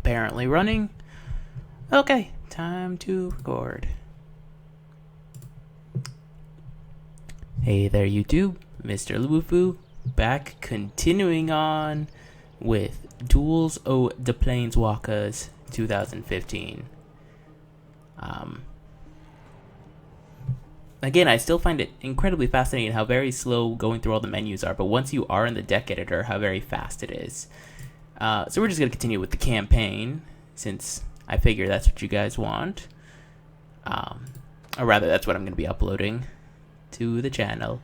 apparently running. Okay, time to record. Hey there, YouTube. Mr.Lubufu back, continuing on with Duels o the Planeswalkers 2015. Again, I still find it incredibly fascinating how very slow going through all the menus are, but once you are in the deck editor, how very fast it is. So we're just going to continue with the campaign, since I figure that's what you guys want. Or rather, that's what I'm going to be uploading to the channel.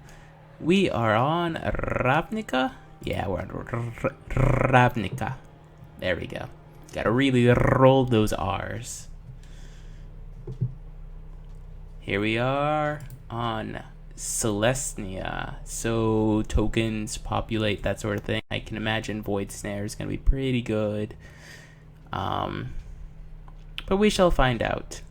We are on Ravnica? Yeah, we're on Ravnica. There we go. Gotta really roll those R's. Here we are on Celestia. So tokens populate, that sort of thing. I can imagine Void Snare is going to be pretty good. But we shall find out.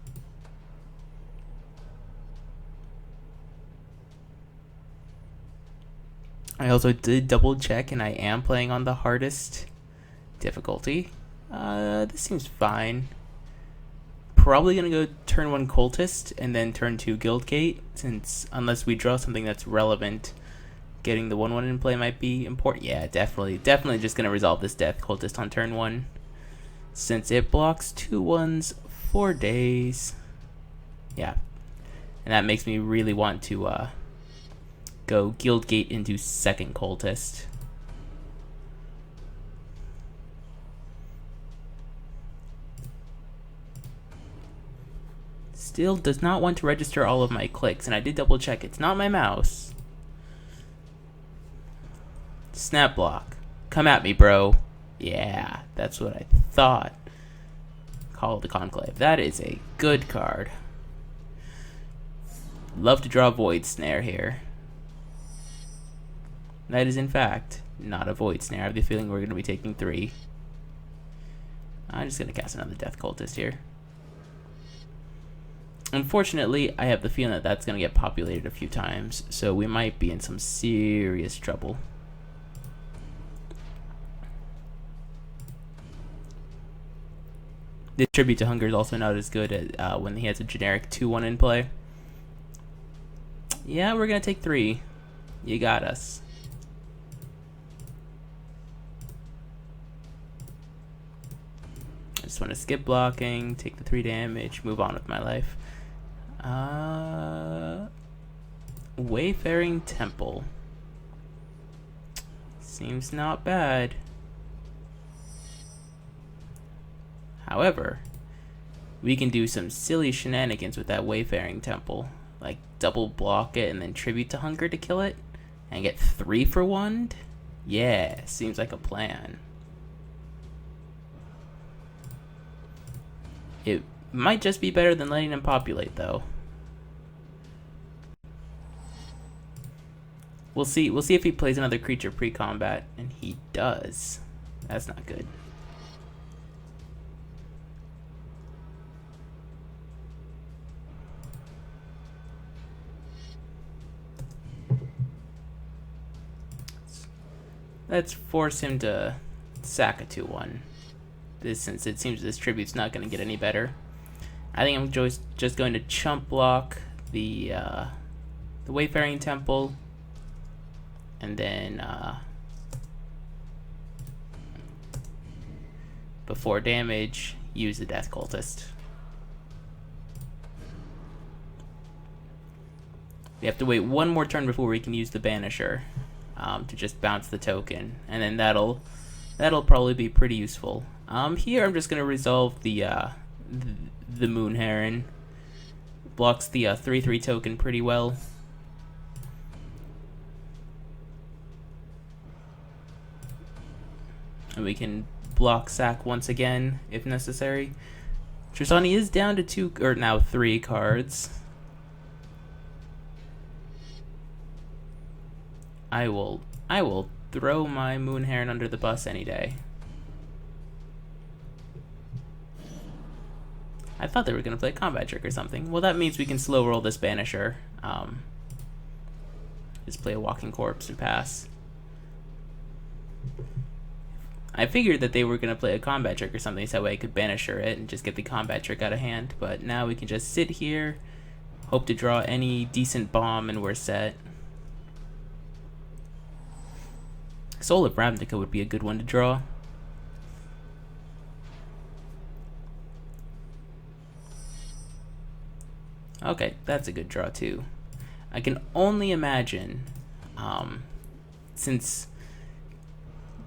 I also did double check, and I am playing on the hardest difficulty. This seems fine. Probably gonna go turn 1 Cultist and then turn 2 Guildgate, since unless we draw something that's relevant, getting the 1/1 in play might be important. Yeah, definitely just gonna resolve this Death Cultist on turn 1, since it blocks 2/1s for days. Yeah, and that makes me really want to go Guildgate into 2nd Cultist. Still does not want to register all of my clicks, and I did double check. It's not my mouse. Snap block. Come at me, bro. Yeah, that's what I thought. Call of the Conclave. That is a good card. Love to draw Void Snare here. That is, in fact, not a Void Snare. I have the feeling we're going to be taking 3. I'm just going to cast another Death Cultist here. Unfortunately, I have the feeling that that's going to get populated a few times, so we might be in some serious trouble. This Tribute to Hunger is also not as good as when he has a generic 2/1 in play. Yeah, we're going to take 3. You got us. I just want to skip blocking, take the 3 damage, move on with my life. Wayfaring Temple. Seems not bad. However, we can do some silly shenanigans with that Wayfaring Temple. Like double block it and then Tribute to Hunger to kill it. And get 3 for 1? Yeah, seems like a plan. It might just be better than letting him populate, though. We'll see if he plays another creature pre-combat, and he does. That's not good. Let's force him to sack a 2/1. Since it seems this tribute's not going to get any better. I think I'm just going to chump block the Wayfaring Temple, and then before damage, use the Death Cultist. We have to wait 1 more turn before we can use the Banisher to just bounce the token, and then that'll probably be pretty useful. Here I'm just gonna resolve the Moon Heron. Blocks the 3/3 token pretty well. And we can block sack once again if necessary. Tristani is down to 2 or now 3 cards. I will throw my Moon Heron under the bus any day. I thought they were going to play a combat trick or something. Well, that means we can slow roll this Banisher. Just play a Walking Corpse and pass. I figured that they were going to play a combat trick or something so that way I could banisher it and just get the combat trick out of hand. But now we can just sit here, hope to draw any decent bomb, and we're set. Soul of Ravnica would be a good one to draw. Okay, that's a good draw too. I can only imagine, since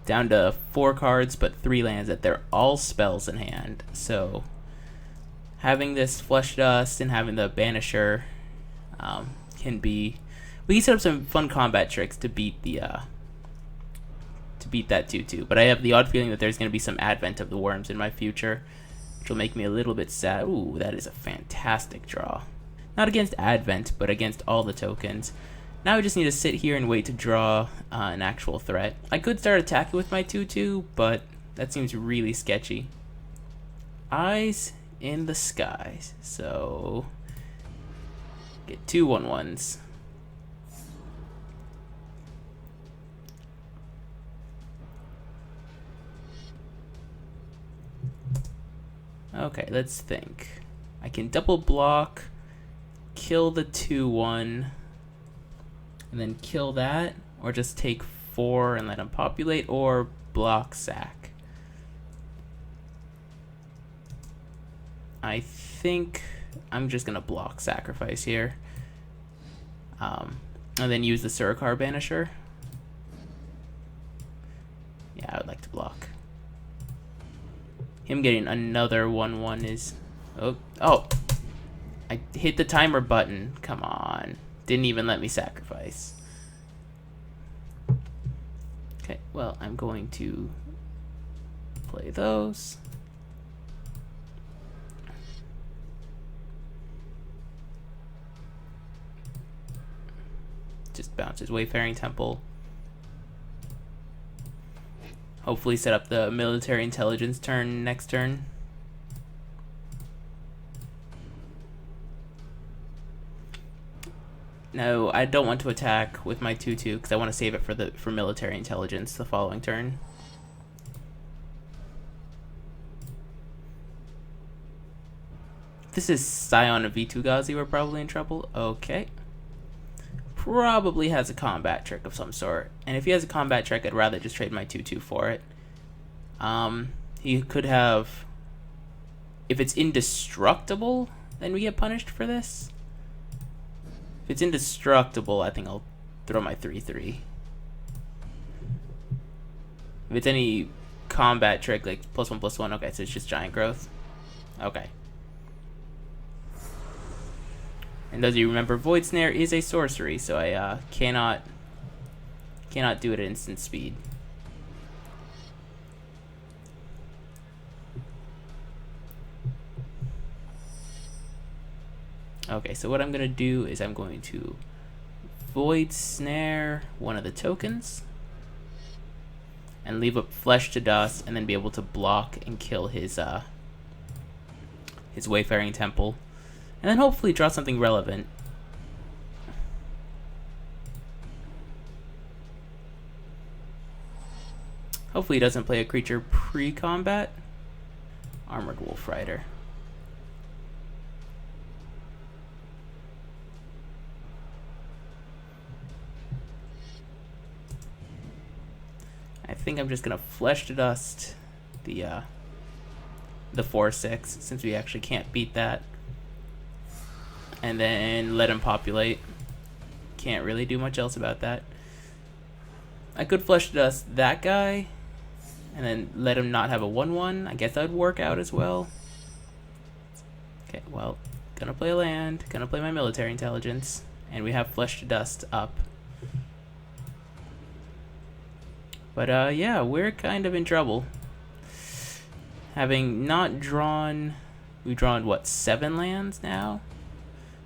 down to 4 cards but 3 lands, that they're all spells in hand. So having this Flesh Dust and having the Banisher can be. We can set up some fun combat tricks to beat the that 2/2. But I have the odd feeling that there's going to be some Advent of the Worms in my future, which will make me a little bit sad. Ooh, that is a fantastic draw. Not against Advent, but against all the tokens. Now I just need to sit here and wait to draw an actual threat. I could start attacking with my 2/2, but that seems really sketchy. Eyes in the skies. So get 2 1/1s. Okay, let's think. I can double block, kill the 2/1, and then kill that, or just take 4 and let him populate, or block sack. I think I'm just gonna block sacrifice here, and then use the Surikar Banisher. Yeah, I would like to block. Him getting another 1/1 is... Oh! I hit the timer button. Come on. Didn't even let me sacrifice. Okay, well, I'm going to play those. Just bounce his Wayfaring Temple. Hopefully set up the military intelligence turn next turn. No, I don't want to attack with my 2/2 because I want to save it for military intelligence the following turn. If this is Scion of Vitu-Ghazi, we're probably in trouble. Okay. Probably has a combat trick of some sort. And if he has a combat trick, I'd rather just trade my 2/2 for it. He could have... If it's indestructible, then we get punished for this. If it's indestructible, I think I'll throw my 3/3. If it's any combat trick, like +1/+1, okay, so it's just giant growth. Okay. And those of you remember, Void Snare is a sorcery, so I cannot do it at instant speed. Okay, so what I'm going to do is I'm going to Void Snare one of the tokens and leave up Flesh to Dust, and then be able to block and kill his Wayfaring Temple. And then hopefully draw something relevant. Hopefully he doesn't play a creature pre-combat. Armored Wolf Rider. I think I'm just gonna Flesh to Dust the 4/6, since we actually can't beat that. And then let him populate. Can't really do much else about that. I could Flesh to Dust that guy, and then let him not have a 1/1. I guess that would work out as well. Okay, well, gonna play a land, gonna play my military intelligence, and we have Flesh to Dust up. But yeah, we're kind of in trouble. Having not drawn... We've drawn, what, 7 lands now?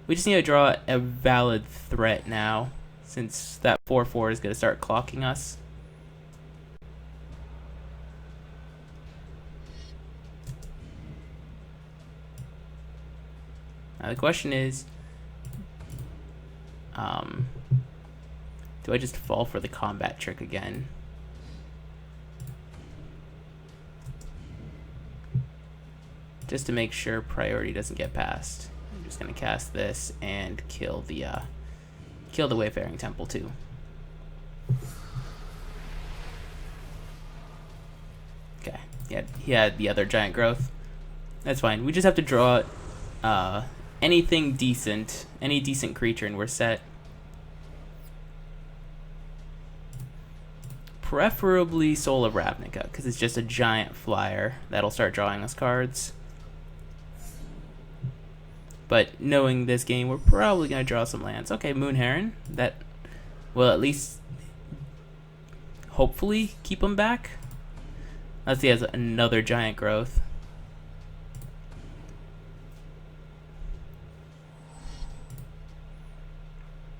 We just need to draw a valid threat now, since that 4/4 is going to start clocking us. Now the question is, do I just fall for the combat trick again? just to make sure priority doesn't get passed. I'm just gonna cast this and kill the Wayfaring Temple too. Okay, yeah, he had the other giant growth. That's fine. We just have to draw anything decent, any decent creature, and we're set. Preferably Soul of Ravnica, because it's just a giant flyer that'll start drawing us cards. But knowing this game, we're probably going to draw some lands. Okay, Moon Heron. That will at least hopefully keep him back. Let's see, he has another giant growth.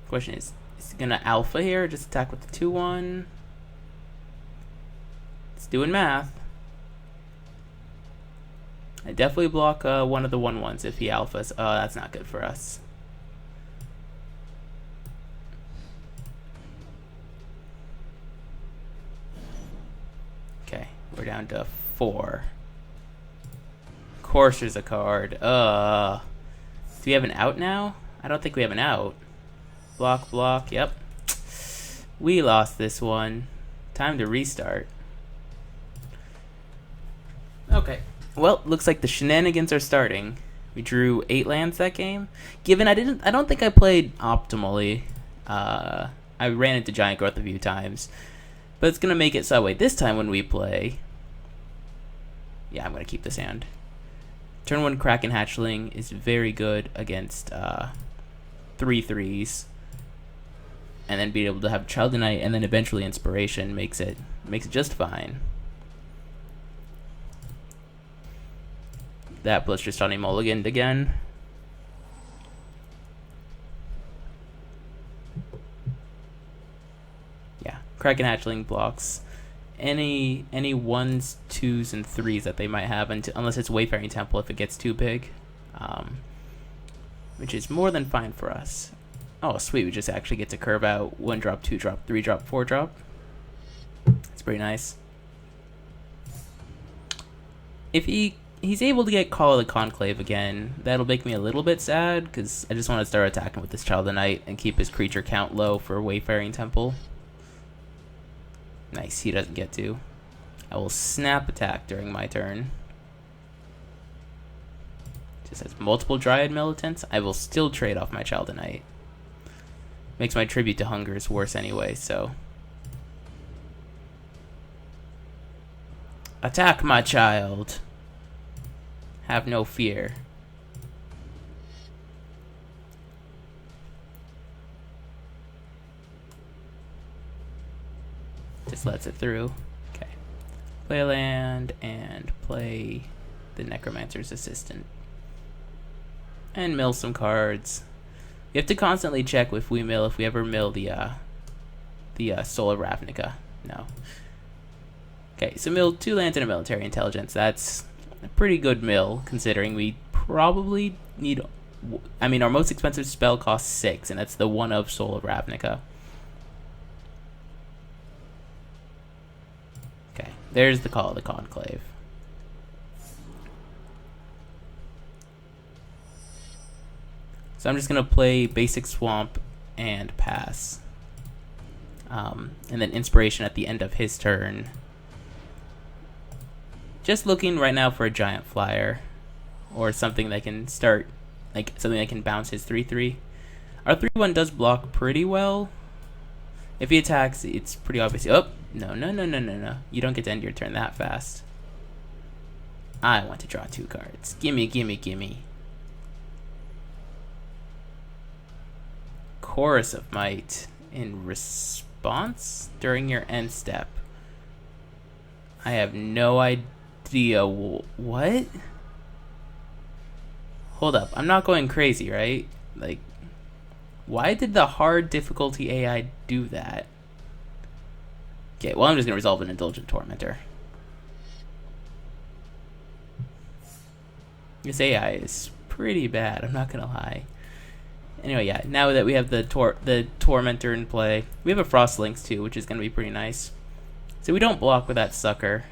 Question is he going to alpha here or just attack with the 2/1? It's doing math. I definitely block one of the 1/1s if he alphas. Oh, that's not good for us. Okay, we're down to 4. Of course there's a card. Do we have an out now? I don't think we have an out. Block, block, yep. We lost this one. Time to restart. Okay. Well, looks like the shenanigans are starting. We drew 8 lands that game. Given I don't think I played optimally. I ran into giant growth a few times. But it's gonna make it so way this time when we play. Yeah, I'm gonna keep this hand. Turn 1 Kraken Hatchling is very good against 3/3s. And then being able to have Child of Night and then eventually Inspiration makes it just fine. That plus just Johnny mulliganed again. Yeah, Kraken Hatchling blocks any 1s, 2s, and 3s that they might have, unless it's Wayfaring Temple if it gets too big, which is more than fine for us. Oh, sweet! We just actually get to curve out 1 drop, 2 drop, 3 drop, 4 drop. It's pretty nice. If he's able to get Call of the Conclave again, that'll make me a little bit sad, because I just want to start attacking with this Child of Night and keep his creature count low for Wayfaring Temple. Nice, he doesn't get to. I will snap attack during my turn. Just has multiple Dryad Militants. I will still trade off my Child of Night. Makes my Tribute to Hungers worse anyway, so. Attack, my child. Have no fear. Just lets it through. Okay. Play a land and play the Necromancer's Assistant. And mill some cards. You have to constantly check if we ever mill the Soul of Ravnica. No. Okay, so mill 2 lands and a Military Intelligence. That's a pretty good mill, considering we probably need. I mean, our most expensive spell costs 6, and that's the 1 of Soul of Ravnica. Okay, there's the Call of the Conclave. So I'm just gonna play basic Swamp and pass, and then Inspiration at the end of his turn. Just looking right now for a giant flyer, or something that can start, like something that can bounce his 3/3. Our 3/1 does block pretty well. If he attacks, it's pretty obvious. Oh, no. You don't get to end your turn that fast. I want to draw 2 cards. Gimme. Chorus of Might in response during your end step. I have no idea. What? Hold up. I'm not going crazy, right? Like, why did the hard difficulty AI do that? Okay, well, I'm just going to resolve an Indulgent Tormentor. This AI is pretty bad, I'm not going to lie. Anyway, yeah, now that we have the Tormentor in play, we have a Frost Lynx too, which is going to be pretty nice. So we don't block with that sucker.